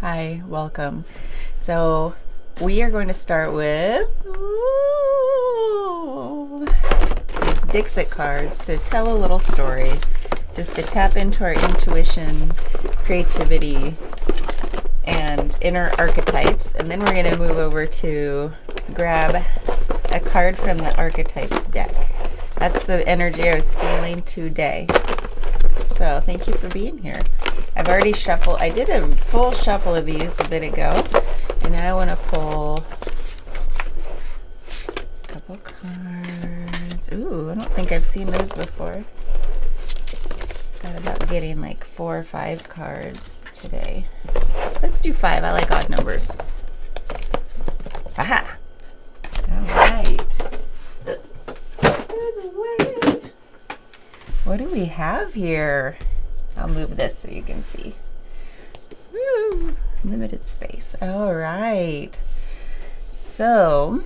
Hi, welcome. So we are going to start with these Dixit cards to tell a little story, just to tap into our intuition, creativity, and inner archetypes. And then we're going to move over to grab a card from the archetypes deck. That's the energy I was feeling today. So thank you for being here. I've already shuffled. I did a full shuffle of these a bit ago. And now I want to pull a couple cards. Ooh, I don't think I've seen those before. Thought about getting like 4 or 5 cards today. Let's do 5. I like odd numbers. Aha! Alright. There's a way. What do we have here? I'll move this so you can see. Woo! Limited space. All right. So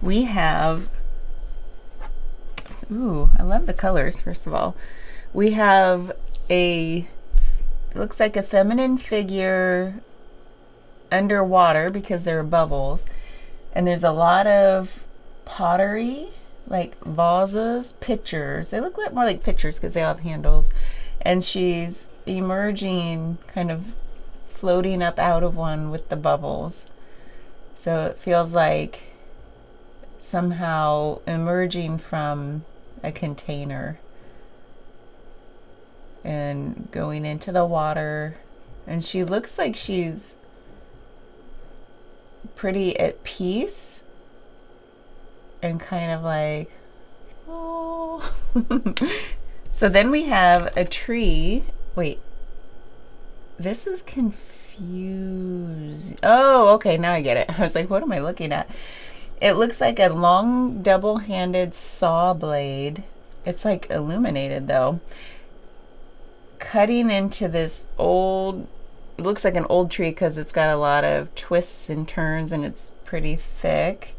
we have, I love the colors, first of all. We have it looks like a feminine figure underwater because there are bubbles. And there's a lot of pottery, like vases, pitchers. They look more like pitchers because they all have handles. And she's emerging, kind of floating up out of one with the bubbles. So it feels like somehow emerging from a container and going into the water. And she looks like she's pretty at peace and kind of like, oh. So then we have a tree. Wait, this is confused. Oh, okay, now I get it. I was like, what am I looking at? It looks like a long double-handed saw blade. It's like illuminated though. Cutting into this old, it looks like an old tree because it's got a lot of twists and turns and it's pretty thick.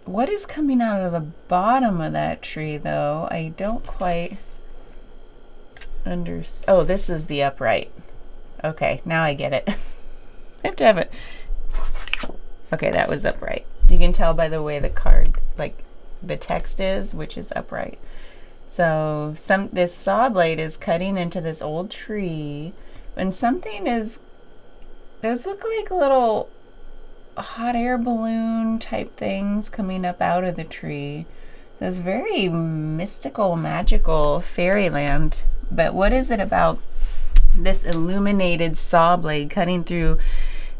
What is coming out of the bottom of that tree though? I don't quite oh, this is the upright. Okay, now I get it. I have to have it. Okay, that was upright. You can tell by the way the card, like the text is, which is upright. So this saw blade is cutting into this old tree, and something is, those look like little hot air balloon type things coming up out of the tree. It's very mystical, magical fairyland. But what is it about this illuminated saw blade cutting through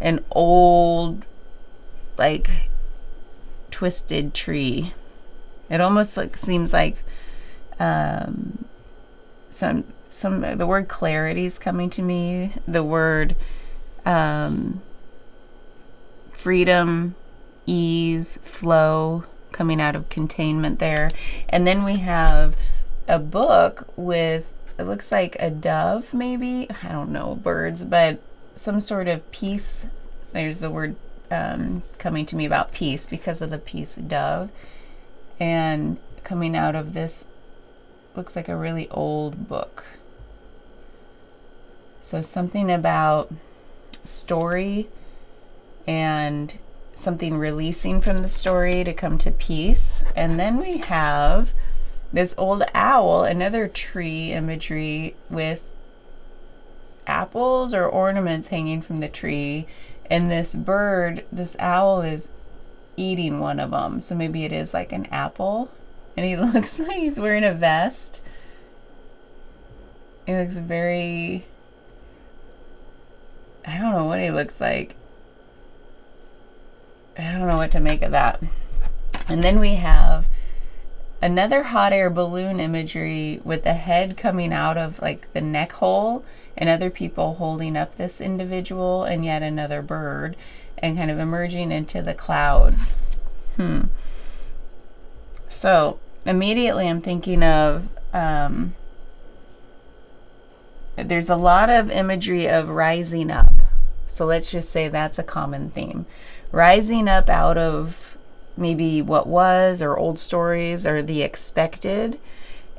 an old, like, twisted tree? It almost seems like the word clarity is coming to me. The word freedom, ease, flow coming out of containment there. And then we have a book with, it looks like a dove, maybe. I don't know, birds, but some sort of peace. There's the word coming to me about peace because of the peace dove. And coming out of this, looks like a really old book. So something about story and something releasing from the story to come to peace. And then we have this old owl, another tree imagery with apples or ornaments hanging from the tree. And this bird, this owl, is eating one of them. So maybe it is like an apple. And he looks like he's wearing a vest. He looks very, I don't know what he looks like. I don't know what to make of that. And then we have another hot air balloon imagery with the head coming out of like the neck hole and other people holding up this individual and yet another bird and kind of emerging into the clouds. So immediately I'm thinking of, there's a lot of imagery of rising up. So let's just say that's a common theme. Rising up out of maybe what was or old stories or the expected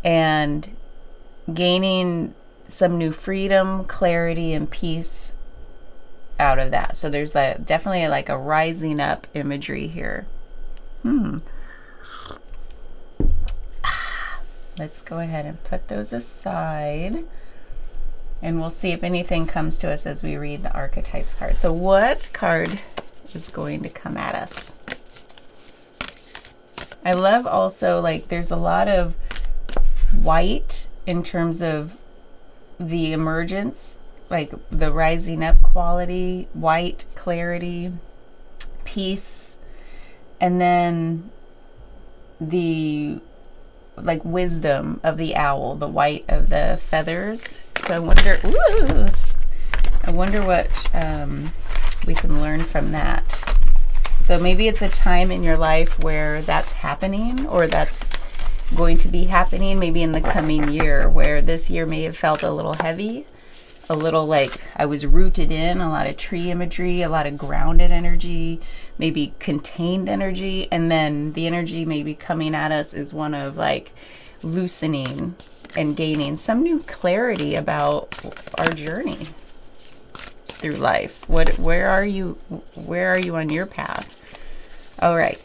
and gaining some new freedom, clarity, and peace out of that. So there's definitely like a rising up imagery here. Let's go ahead and put those aside, and we'll see if anything comes to us as we read the archetypes card. So what card is going to come at us? I love also, like, there's a lot of white in terms of the emergence, like the rising up quality, white, clarity, peace, and then the like wisdom of the owl, the white of the feathers. So I wonder what we can learn from that. So maybe it's a time in your life where that's happening, or that's going to be happening maybe in the coming year, where this year may have felt a little heavy, a little like I was rooted in, a lot of tree imagery, a lot of grounded energy, maybe contained energy, and then the energy maybe coming at us is one of like loosening and gaining some new clarity about our journey through life. Where are you on your path? All right.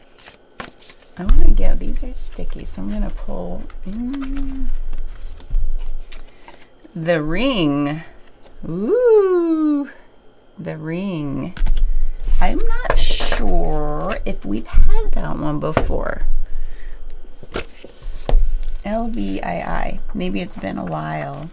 I want to get, these are sticky, so I'm going to pull in the ring. Ooh, the ring. I'm not sure if we've had that one before. LVII. Maybe it's been a while.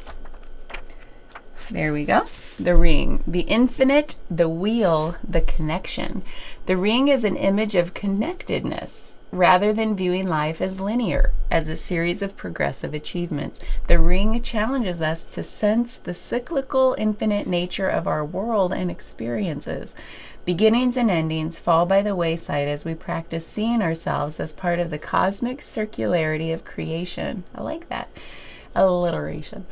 There we go. The ring, the infinite, the wheel, the connection. The ring is an image of connectedness rather than viewing life as linear, as a series of progressive achievements. The ring challenges us to sense the cyclical, infinite nature of our world and experiences. Beginnings and endings fall by the wayside as we practice seeing ourselves as part of the cosmic circularity of creation. I like that alliteration.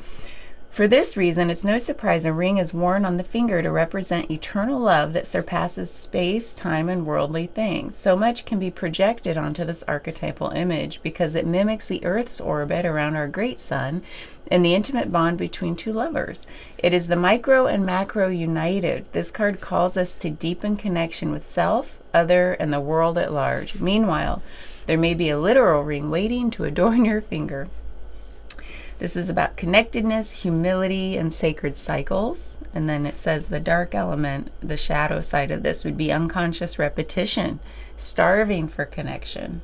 For this reason, it's no surprise a ring is worn on the finger to represent eternal love that surpasses space, time, and worldly things. So much can be projected onto this archetypal image because it mimics the Earth's orbit around our great sun and the intimate bond between two lovers. It is the micro and macro united. This card calls us to deepen connection with self, other, and the world at large. Meanwhile, there may be a literal ring waiting to adorn your finger. This is about connectedness, humility, and sacred cycles. And then it says the dark element, the shadow side of this would be unconscious repetition, starving for connection.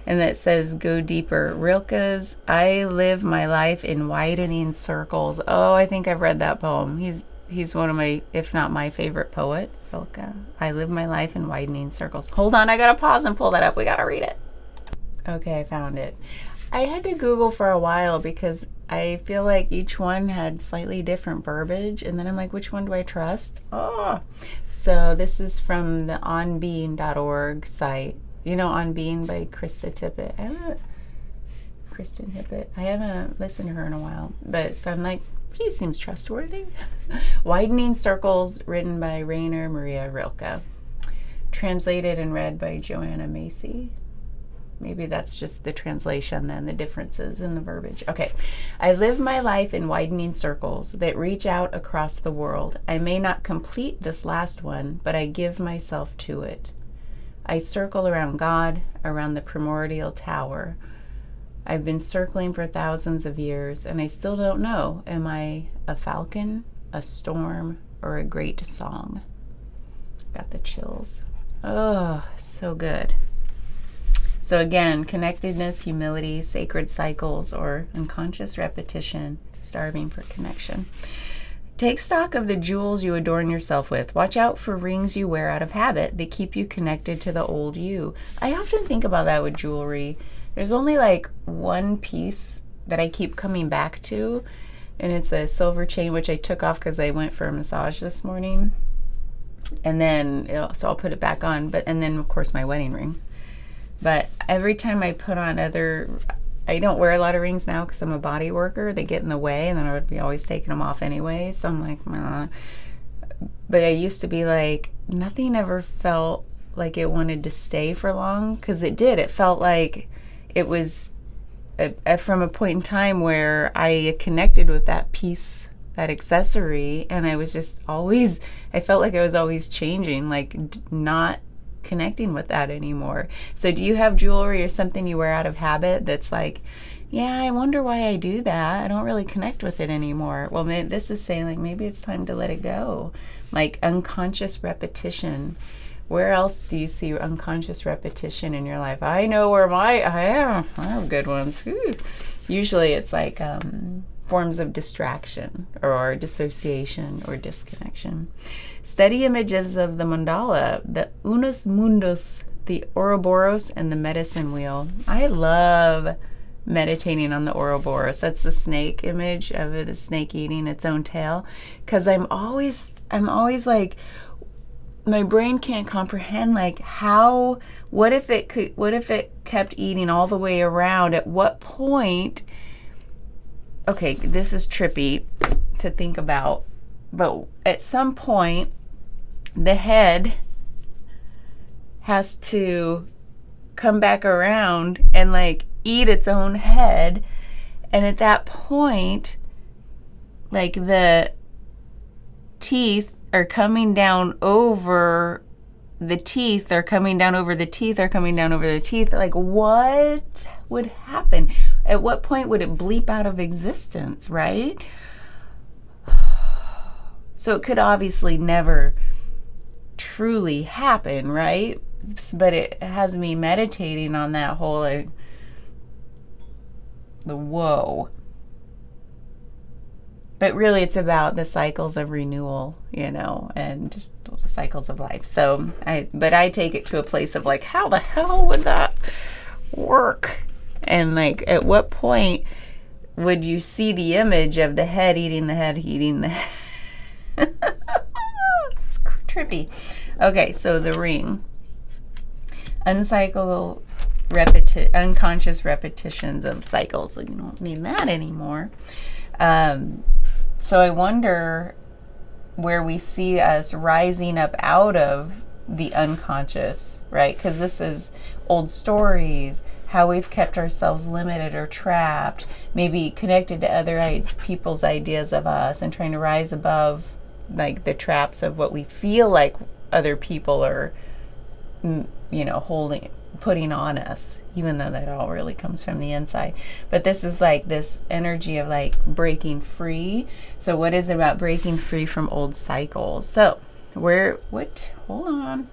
And that says go deeper. Rilke's I Live My Life in Widening Circles. Oh, I think I've read that poem. He's one of my, if not my favorite poet, Rilke. I Live My Life in Widening Circles. Hold on, I gotta pause and pull that up. We gotta read it. Okay, I found it. I had to Google for a while because I feel like each one had slightly different verbiage, and then I'm like, which one do I trust? Oh, so this is from the onbeing.org site. You know On Being by Kristen Tippett. I haven't listened to her in a while, but so I'm like, she seems trustworthy. Widening Circles, written by Rainer Maria Rilke. Translated and read by Joanna Macy. Maybe that's just the translation then, the differences in the verbiage. Okay. I live my life in widening circles that reach out across the world. I may not complete this last one, but I give myself to it. I circle around God, around the primordial tower. I've been circling for thousands of years, and I still don't know. Am I a falcon, a storm, or a great song? Got the chills. Oh, so good. So again, connectedness, humility, sacred cycles, or unconscious repetition, starving for connection. Take stock of the jewels you adorn yourself with. Watch out for rings you wear out of habit. They keep you connected to the old you. I often think about that with jewelry. There's only like one piece that I keep coming back to, and it's a silver chain, which I took off because I went for a massage this morning. And then, so I'll put it back on, and then of course my wedding ring. But every time I put on I don't wear a lot of rings now because I'm a body worker. They get in the way, and then I would be always taking them off anyway. So I'm like, nah. But I used to be like, nothing ever felt like it wanted to stay for long, because it did. It felt like it was from a point in time where I connected with that piece that accessory, and I was just always, I felt like I was always changing, like not connecting with that anymore. So do you have jewelry or something you wear out of habit that's like, yeah, I wonder why I do that. I don't really connect with it anymore. Well, this is saying like maybe it's time to let it go. Like unconscious repetition. Where else do you see unconscious repetition in your life? I know where I have good ones. Whew. Usually it's like forms of distraction or dissociation or disconnection. Study images of the mandala, the unus mundus, the Ouroboros, and the medicine wheel. I love meditating on the Ouroboros. That's the snake image of the snake eating its own tail. Because I'm always like, my brain can't comprehend like how, what if it kept eating all the way around? At what point? Okay, this is trippy to think about, but at some point the head has to come back around and like eat its own head, and at that point like the teeth are coming down over the teeth, or coming down over the teeth, or coming down over the teeth. Like, what would happen? At what point would it bleep out of existence, right? So it could obviously never truly happen, right? But it has me meditating on that whole, like, the whoa. But really it's about the cycles of renewal, you know, and the cycles of life. So I take it to a place of like, how the hell would that work? And like, at what point would you see the image of the head eating the head eating the head? It's trippy. Okay, so the ring. Unconscious repetitions of cycles. Like, you don't need that anymore. So I wonder where we see us rising up out of the unconscious, right? Because this is old stories, how we've kept ourselves limited or trapped, maybe connected to other people's ideas of us, and trying to rise above like the traps of what we feel like other people are, you know, putting on us, even though that all really comes from the inside. But this is like this energy of like breaking free. So what is it about breaking free from old cycles? So hold on.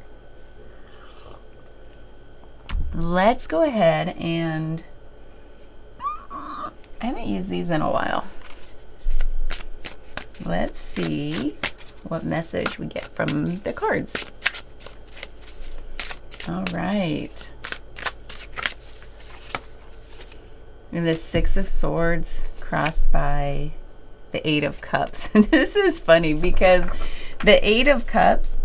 Let's go ahead and, I haven't used these in a while. Let's see what message we get from the cards. All right. And the Six of Swords crossed by the Eight of Cups. This is funny because the Eight of Cups,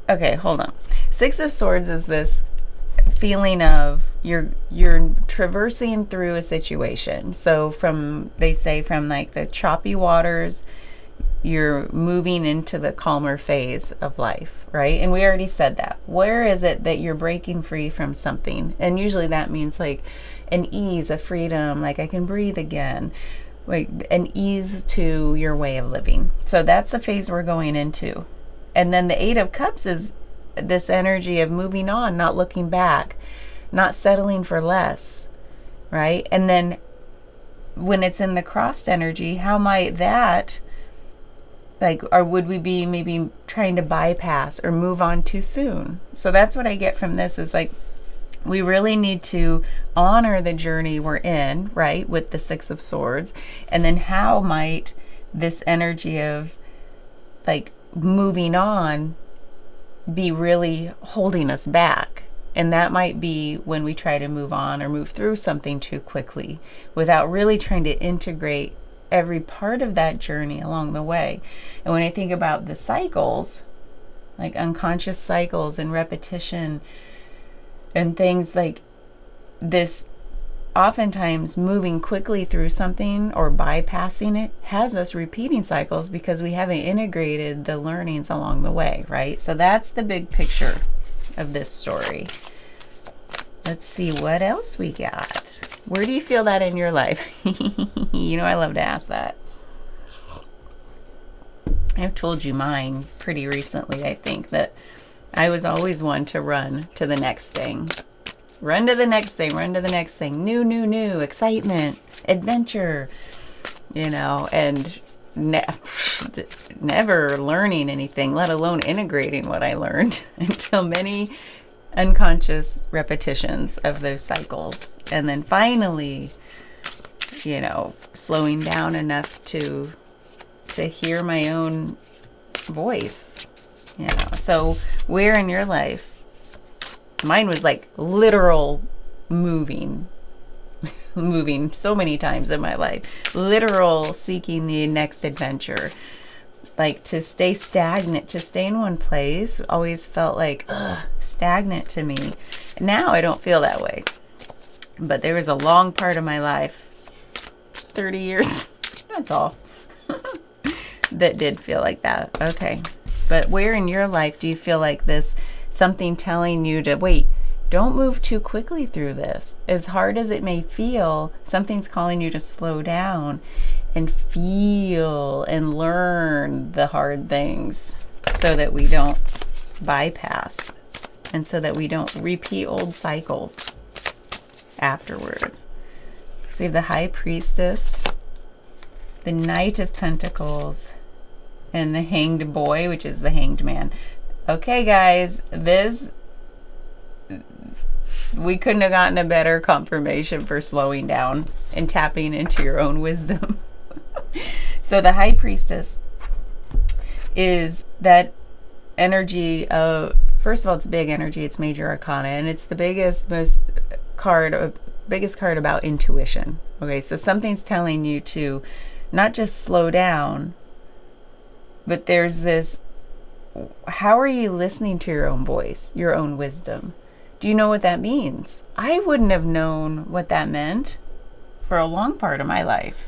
okay, hold on. Six of Swords is this feeling of you're traversing through a situation. So they say from like the choppy waters, you're moving into the calmer phase of life, right? And we already said that. Where is it that you're breaking free from something? And usually that means like an ease, a freedom, like I can breathe again, like an ease to your way of living. So that's the phase we're going into. And then the Eight of Cups is this energy of moving on, not looking back, not settling for less, right? And then when it's in the crossed energy, how might that, like, or would we be maybe trying to bypass or move on too soon? So that's what I get from this, is like, we really need to honor the journey we're in, right, with the Six of Swords. And then how might this energy of like moving on be really holding us back? And that might be when we try to move on or move through something too quickly without really trying to integrate every part of that journey along the way. And when I think about the cycles, like unconscious cycles and repetition and things like this, oftentimes moving quickly through something or bypassing it has us repeating cycles because we haven't integrated the learnings along the way, right? So that's the big picture of this story. Let's see what else we got. Where do you feel that in your life? You know, I love to ask that. I've told you mine pretty recently, I think, that I was always one to run to the next thing. Run to the next thing, run to the next thing. New, excitement, adventure, and never learning anything, let alone integrating what I learned until many unconscious repetitions of those cycles. And then finally, slowing down enough to hear my own voice. So where in your life, mine was like literal moving so many times in my life, literal seeking the next adventure, like to stay stagnant, to stay in one place always felt like stagnant to me. Now I don't feel that way, but there was a long part of my life, 30 years, that's all, that did feel like that. Okay. But where in your life do you feel like this, something telling you to wait, don't move too quickly through this? As hard as it may feel, something's calling you to slow down and feel and learn the hard things so that we don't bypass and so that we don't repeat old cycles afterwards. So you have the High Priestess, the Knight of Pentacles, and the Hanged Boy, which is the Hanged Man. Okay, guys, we couldn't have gotten a better confirmation for slowing down and tapping into your own wisdom. So the High Priestess is that energy of, first of all, it's big energy, it's major arcana, and it's the biggest card about intuition. Okay, so something's telling you to not just slow down, but there's this, how are you listening to your own voice, your own wisdom? Do you know what that means? I wouldn't have known what that meant for a long part of my life.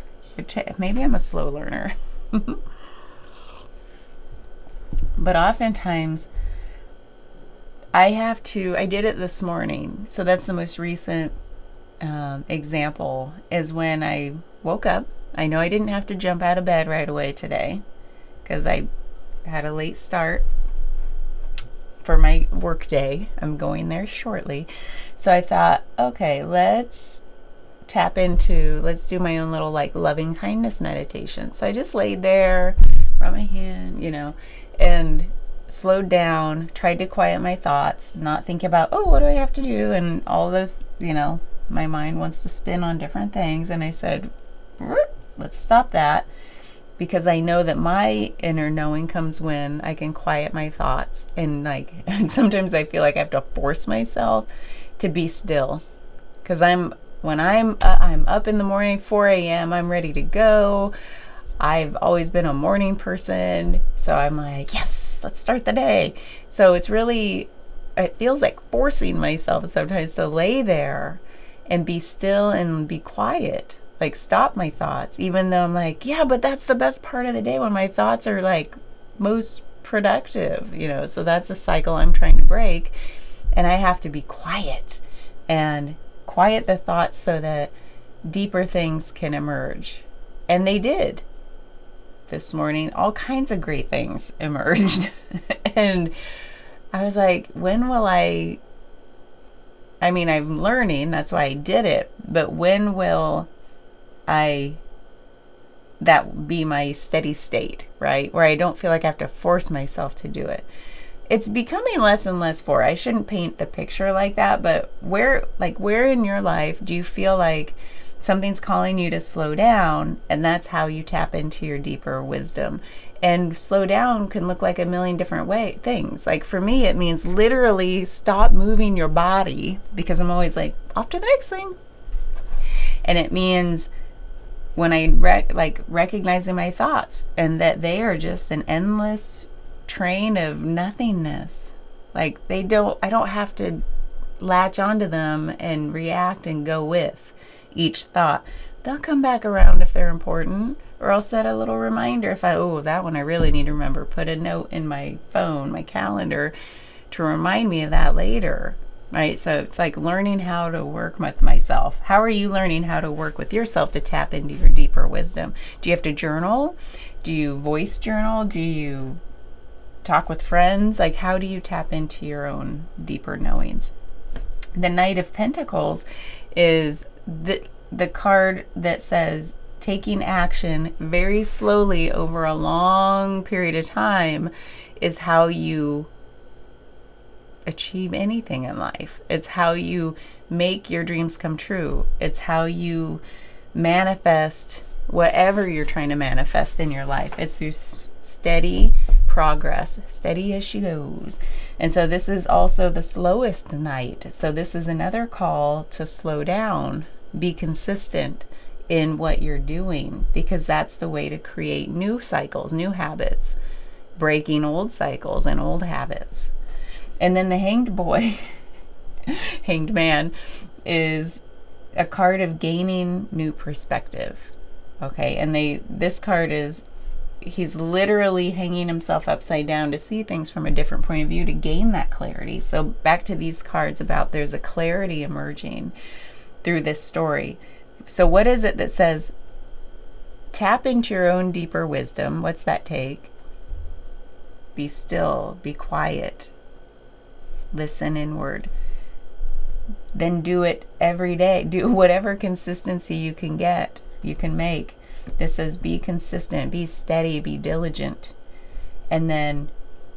Maybe I'm a slow learner. But oftentimes, I did it this morning. So that's the most recent example, is when I woke up. I know I didn't have to jump out of bed right away today because I had a late start for my work day. I'm going there shortly. So I thought, okay, let's do my own little loving kindness meditation. So I just laid there, brought my hand, and slowed down, tried to quiet my thoughts, not think about, what do I have to do? And all those, my mind wants to spin on different things. And I said, let's stop that, because I know that my inner knowing comes when I can quiet my thoughts. And sometimes I feel like I have to force myself to be still, because I'm up in the morning, 4 a.m., I'm ready to go. I've always been a morning person, so I'm like, yes, let's start the day. So it feels like forcing myself sometimes to lay there and be still and be quiet, stop my thoughts, even though I'm like, yeah, but that's the best part of the day, when my thoughts are most productive, so that's a cycle I'm trying to break. And I have to be quiet and quiet the thoughts so that deeper things can emerge. And they did. This morning, all kinds of great things emerged. And I was like, when will I'm learning, that's why I did it, but when will that be my steady state, right? Where I don't feel like I have to force myself to do it. It's becoming less and less I shouldn't paint the picture like that, but where in your life do you feel like something's calling you to slow down, and that's how you tap into your deeper wisdom? And slow down can look like a million different things. For me, it means literally stop moving your body, because I'm always off to the next thing. And it means when I recognizing my thoughts, and that they are just an endless train of nothingness. I don't have to latch onto them and react and go with each thought. They'll come back around if they're important, or I'll set a little reminder if that one I really need to remember. Put a note in my phone, my calendar, to remind me of that later, right? So it's learning how to work with myself. How are you learning how to work with yourself to tap into your deeper wisdom? Do you have to journal? Do you voice journal? Do you talk with friends? Like, how do you tap into your own deeper knowings? The Knight of Pentacles is the card that says taking action very slowly over a long period of time is how you achieve anything in life. It's how you make your dreams come true. It's how you manifest whatever you're trying to manifest in your life. It's through steady progress, steady as she goes. And so this is also the slowest night. So this is another call to slow down, be consistent in what you're doing, because that's the way to create new cycles, new habits, breaking old cycles and old habits. And then the Hanged Boy, Hanged Man, is a card of gaining new perspective. Okay, and this card is, he's literally hanging himself upside down to see things from a different point of view, to gain that clarity. So back to these cards about there's a clarity emerging through this story. So what is it that says tap into your own deeper wisdom? What's that take? Be still, be quiet, listen inward. Then do it every day. Do whatever consistency you can get, you can make. This says be consistent, be steady, be diligent. And then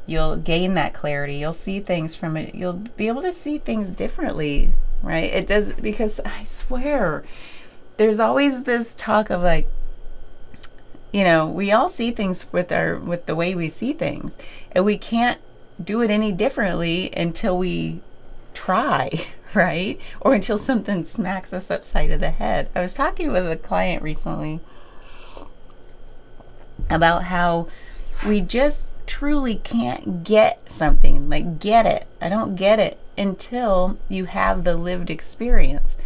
you'll gain that clarity. You'll see things from it. You'll be able to see things differently, right? It does, because I swear, there's always this talk of like, you know, we all see things with the way we see things, and we can't do it any differently until we try, right? Or until something smacks us upside of the head. I was talking with a client recently about how we just truly can't get something, like get it. I don't get it until you have the lived experience.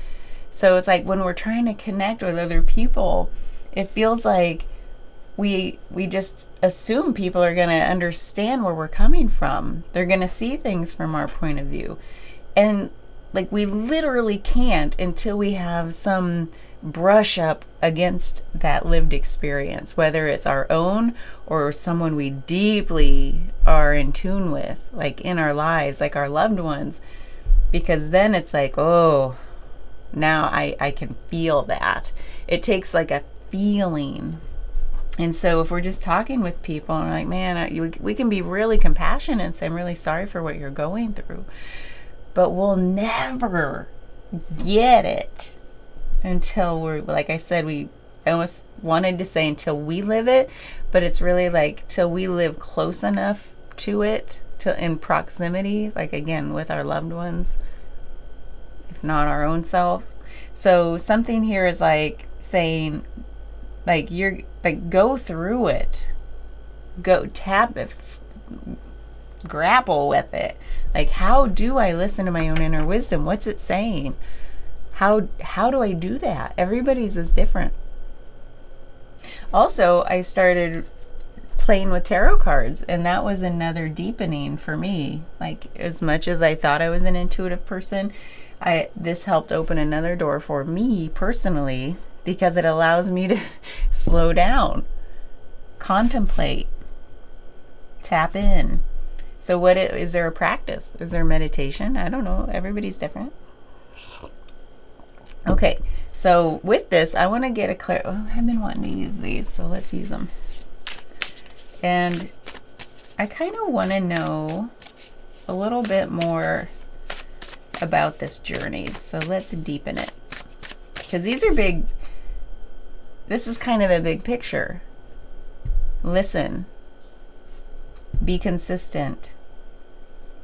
So it's like when we're trying to connect with other people, it feels like we just assume people are going to understand where we're coming from. They're going to see things from our point of view. And like we literally can't until we have some brush up against that lived experience, whether it's our own or someone we deeply are in tune with, like in our lives, like our loved ones. Because then it's like, oh, now I can feel that. It takes like a feeling. And so if we're just talking with people and we're like, man, we can be really compassionate and say, I'm really sorry for what you're going through. But we'll never get it until we're, like I said, I almost wanted to say until we live it, but it's really like till we live close enough to it, in proximity, like again, with our loved ones, if not our own self. So something here is like saying, like, you're like, go through it, go tap it, grapple with it. Like, how do I listen to my own inner wisdom? What's it saying? How do I do that? Everybody's is different. Also, I started playing with tarot cards, and that was another deepening for me. Like, as much as I thought I was an intuitive person, this helped open another door for me personally, because it allows me to slow down, contemplate, tap in. So is there a practice? Is there meditation? I don't know. Everybody's different. Okay, so with this, I want to get I've been wanting to use these, so let's use them. And I kind of want to know a little bit more about this journey. So let's deepen it. Because these are big. This is kind of the big picture. Listen. Be consistent.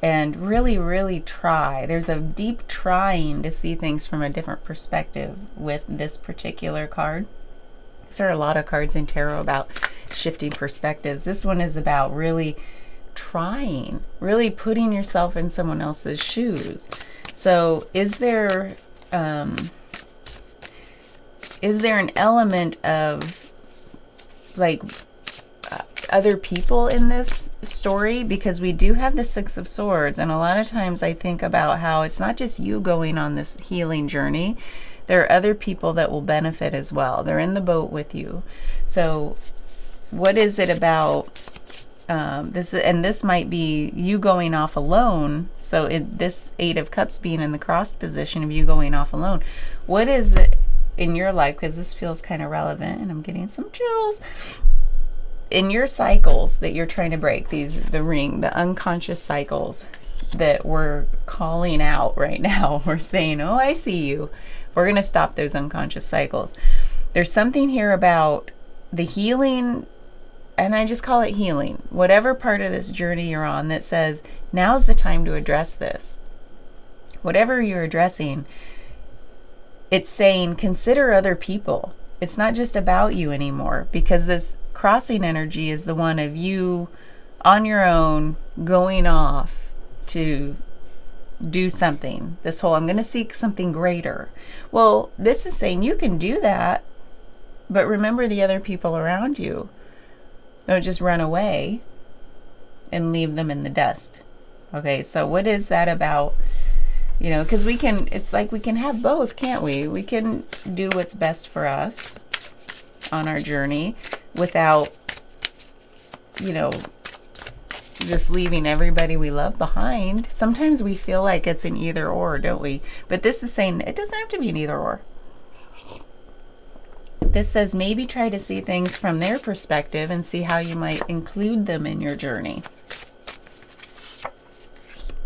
And really, really try. There's a deep trying to see things from a different perspective with this particular card. There are a lot of cards in tarot about shifting perspectives. This one is about really trying, really putting yourself in someone else's shoes. So is there an element of like other people in this story? Because we do have the Six of Swords, and a lot of times I think about how it's not just you going on this healing journey. There are other people that will benefit as well. They're in the boat with you. So what is it about this? And this might be you going off alone. So this Eight of Cups being in the crossed position of you going off alone. What is it in your life? Because this feels kind of relevant, and I'm getting some chills. In your cycles that you're trying to break, the unconscious cycles that we're calling out right now. We're saying, oh, I see you. We're going to stop those unconscious cycles. There's something here about the healing, and I just call it healing. Whatever part of this journey you're on that says, now's the time to address this. Whatever you're addressing, it's saying, consider other people. It's not just about you anymore, because this crossing energy is the one of you on your own going off to do something. This whole, I'm going to seek something greater. Well, this is saying you can do that, but remember the other people around you. Don't just run away and leave them in the dust. Okay, so what is that about? You know, because it's like we can have both, can't we? We can do what's best for us on our journey without, you know, just leaving everybody we love behind. Sometimes we feel like it's an either or, don't we? But this is saying it doesn't have to be an either or. This says maybe try to see things from their perspective and see how you might include them in your journey.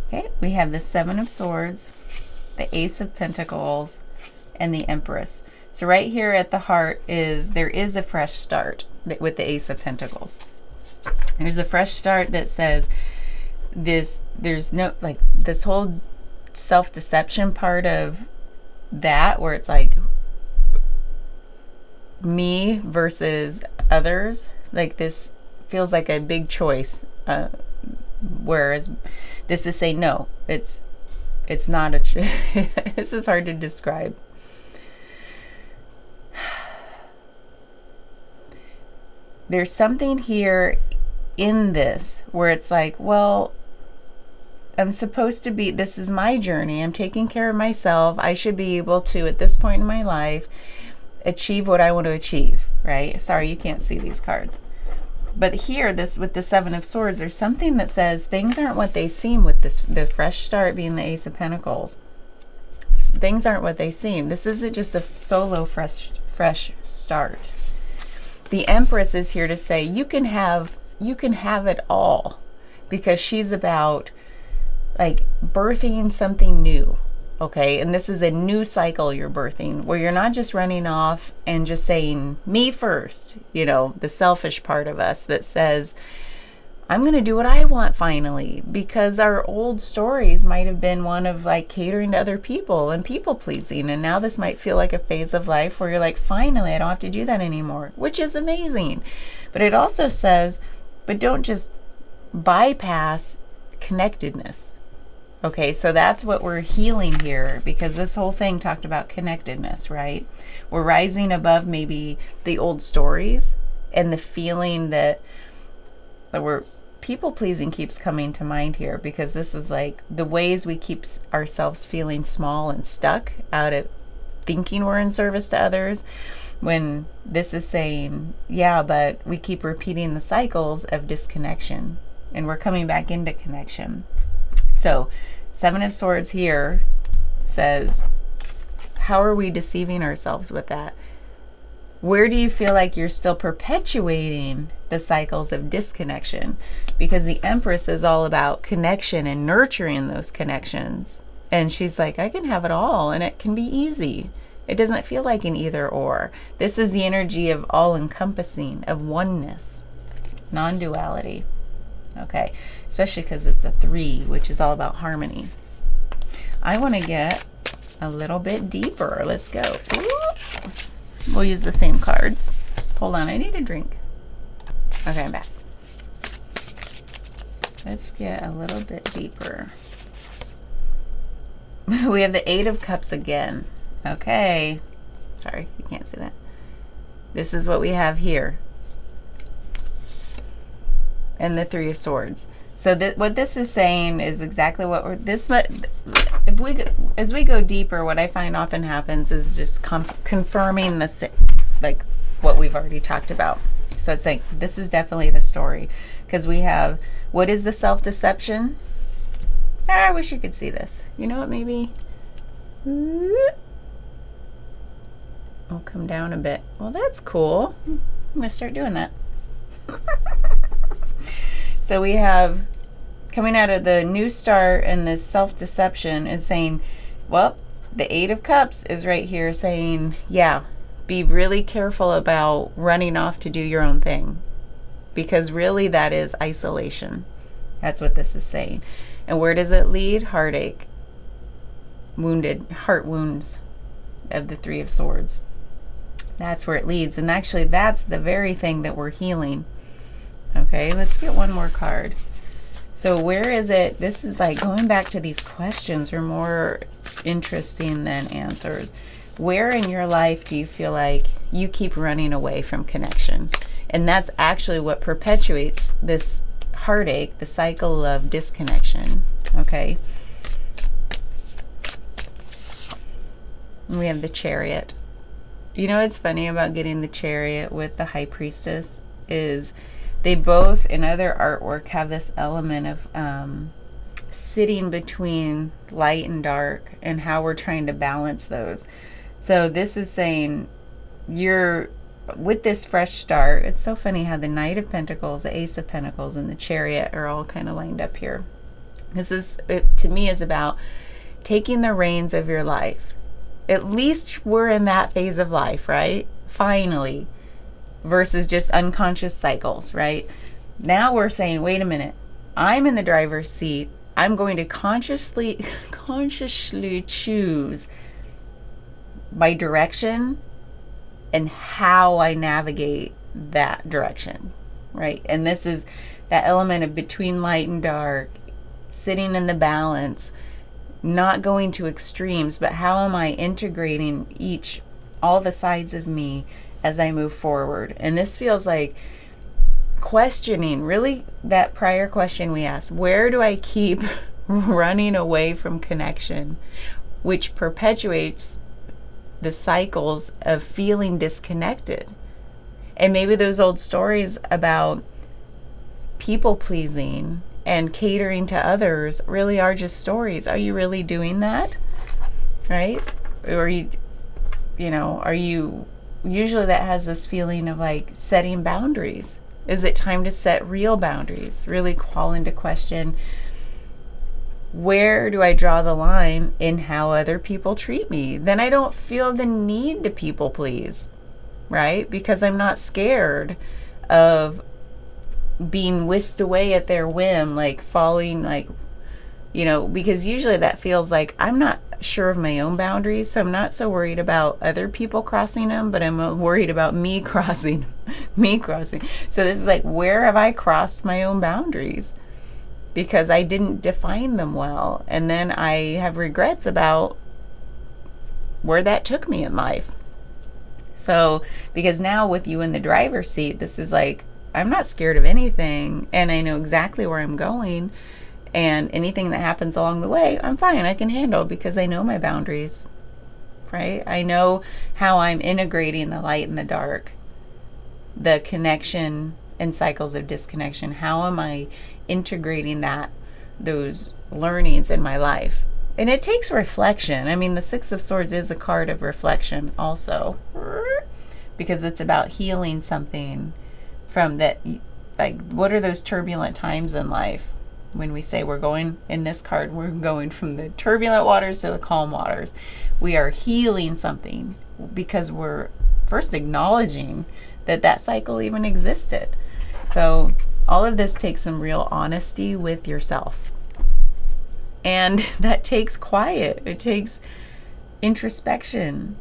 Okay, we have the Seven of Swords, the Ace of Pentacles, and the Empress. So right here at the heart there is a fresh start with the Ace of Pentacles. There's a fresh start that says there's no, like, this whole self-deception part of that, where it's like me versus others. Like, this feels like a big choice, whereas this is saying no, it's not this is hard to describe. There's something here in this where it's like, well, I'm supposed to be, this is my journey, I'm taking care of myself, I should be able to, at this point in my life, achieve what I want to achieve, right? Sorry, you can't see these cards. But here, this with the Seven of Swords, there's something that says things aren't what they seem with this, the fresh start being the Ace of Pentacles. Things aren't what they seem. This isn't just a solo fresh start. The Empress is here to say you can have it all, because she's about, like, birthing something new. Okay, and this is a new cycle you're birthing, where you're not just running off and just saying me first, you know, the selfish part of us that says, I'm going to do what I want finally, because our old stories might have been one of, like, catering to other people and people pleasing. And now this might feel like a phase of life where you're like, finally, I don't have to do that anymore, which is amazing. But it also says, but don't just bypass connectedness. Okay, so that's what we're healing here, because this whole thing talked about connectedness, right? We're rising above maybe the old stories and the feeling that we're people pleasing keeps coming to mind here, because this is like the ways we keep ourselves feeling small and stuck out of thinking we're in service to others, when this is saying, yeah, but we keep repeating the cycles of disconnection and we're coming back into connection. So Seven of Swords here says, how are we deceiving ourselves with that? Where do you feel like you're still perpetuating the cycles of disconnection? Because the Empress is all about connection and nurturing those connections. And she's like, I can have it all, and it can be easy. It doesn't feel like an either or. This is the energy of all-encompassing, of oneness, non-duality. Okay, especially because it's a 3, which is all about harmony. I want to get a little bit deeper. Let's go. Ooh. We'll use the same cards. Hold on, I need a drink. Okay, I'm back. Let's get a little bit deeper. We have the Eight of Cups again. Okay. Sorry, you can't see that. This is what we have here. And the Three of Swords. So what this is saying is exactly what we're, as we go deeper, what I find often happens is just confirming like what we've already talked about. So it's like, this is definitely the story. Because we have, what is the self-deception? I wish you could see this. You know what, maybe? I'll come down a bit. Well, that's cool. I'm going to start doing that. So we have, coming out of the new start and this self-deception is saying, well, the Eight of Cups is right here saying, yeah, be really careful about running off to do your own thing. Because really that is isolation. That's what this is saying. And where does it lead? Heartache. Wounded, heart wounds of the Three of Swords. That's where it leads. And actually that's the very thing that we're healing. Okay, let's get one more card. So where is it? This is like going back to these questions are more interesting than answers. Where in your life do you feel like you keep running away from connection? And that's actually what perpetuates this heartache, the cycle of disconnection. Okay. And we have the Chariot. You know what's funny about getting the Chariot with the High Priestess is they both, in other artwork, have this element of sitting between light and dark and how we're trying to balance those. So this is saying you're, with this fresh start, it's so funny how the Knight of Pentacles, the Ace of Pentacles, and the Chariot are all kind of lined up here. This is, it, to me, is about taking the reins of your life. At least we're in that phase of life, right? Finally. Versus just unconscious cycles, right? Now we're saying, wait a minute, I'm in the driver's seat. I'm going to consciously choose my direction and how I navigate that direction, right? And this is that element of between light and dark, sitting in the balance, not going to extremes, but how am I integrating all the sides of me as I move forward? And this feels like questioning, really, that prior question we asked, where do I keep running away from connection, which perpetuates the cycles of feeling disconnected? And maybe those old stories about people pleasing and catering to others really are just stories. Are you really doing that? Right? Or are you usually that has this feeling of like setting boundaries. Is it time to set real boundaries? Really call into question, where do I draw the line in how other people treat me? Then I don't feel the need to people please, right? Because I'm not scared of being whisked away at their whim, like falling, like, because usually that feels like I'm not sure of my own boundaries, so I'm not so worried about other people crossing them, but I'm worried about me crossing. So this is like, where have I crossed my own boundaries? Because I didn't define them well, and then I have regrets about where that took me in life. So, because now with you in the driver's seat, this is like, I'm not scared of anything, and I know exactly where I'm going. And anything that happens along the way, I'm fine. I can handle because I know my boundaries, right? I know how I'm integrating the light and the dark, the connection and cycles of disconnection. How am I integrating those learnings in my life? And it takes reflection. I mean, the Six of Swords is a card of reflection also, because it's about healing something from that. Like, what are those turbulent times in life? When we say we're going, in this card, we're going from the turbulent waters to the calm waters. We are healing something because we're first acknowledging that cycle even existed. So all of this takes some real honesty with yourself. And that takes quiet. It takes introspection,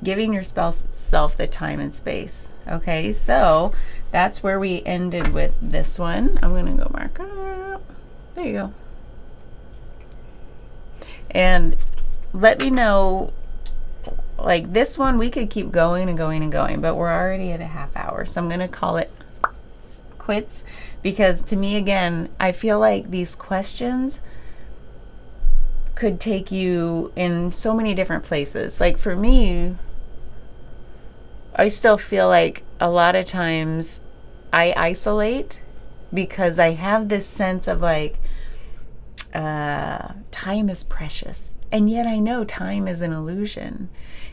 giving yourself the time and space. Okay, so that's where we ended with this one. I'm going to go mark up. There you go. And let me know, like this one, we could keep going and going and going, but we're already at a half hour. So I'm going to call it quits, because to me, again, I feel like these questions could take you in so many different places. Like for me, I still feel like a lot of times I isolate because I have this sense of like, time is precious. And yet I know time is an illusion.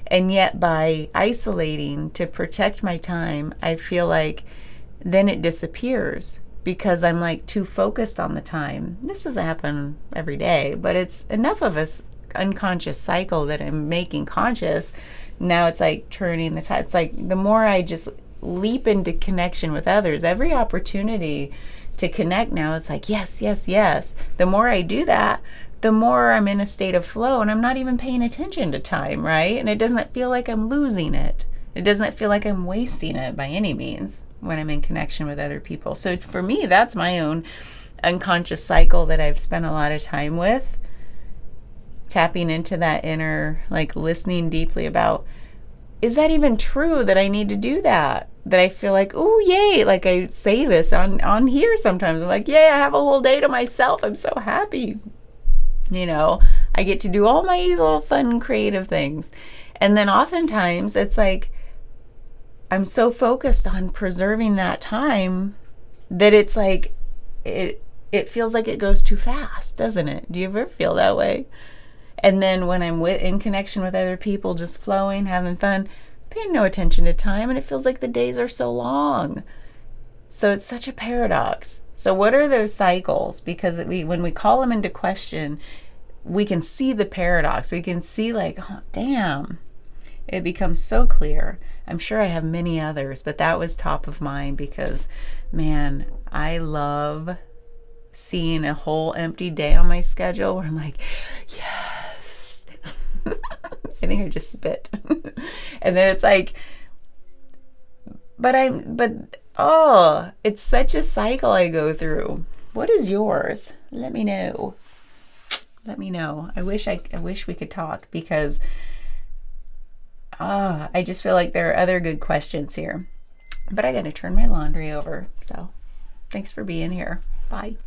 And yet by isolating to protect my time, I feel like then it disappears because I'm like too focused on the time. This doesn't happen every day, but it's enough of a unconscious cycle that I'm making conscious. Now it's like turning the tide. It's like the more I just leap into connection with others, every opportunity to connect now, it's like, yes, yes, yes. The more I do that, the more I'm in a state of flow and I'm not even paying attention to time, right? And it doesn't feel like I'm losing it. It doesn't feel like I'm wasting it by any means when I'm in connection with other people. So for me, that's my own unconscious cycle that I've spent a lot of time with, tapping into that inner, like listening deeply about, is that even true that I need to do that? That I feel like, oh, yay. Like I say this on here sometimes. I'm like, yay, I have a whole day to myself. I'm so happy. You know, I get to do all my little fun, creative things. And then oftentimes it's like, I'm so focused on preserving that time that it's like, it feels like it goes too fast, doesn't it? Do you ever feel that way? And then when I'm in connection with other people, just flowing, having fun, paying no attention to time, and it feels like the days are so long. So it's such a paradox. So what are those cycles? Because when we call them into question, we can see the paradox. We can see like, oh, damn, it becomes so clear. I'm sure I have many others, but that was top of mind because, man, I love seeing a whole empty day on my schedule where I'm like, yes. I think I just spit. And then it's like, it's such a cycle I go through. What is yours? Let me know. Let me know. I wish we could talk because I just feel like there are other good questions here. But I got to turn my laundry over. So thanks for being here. Bye.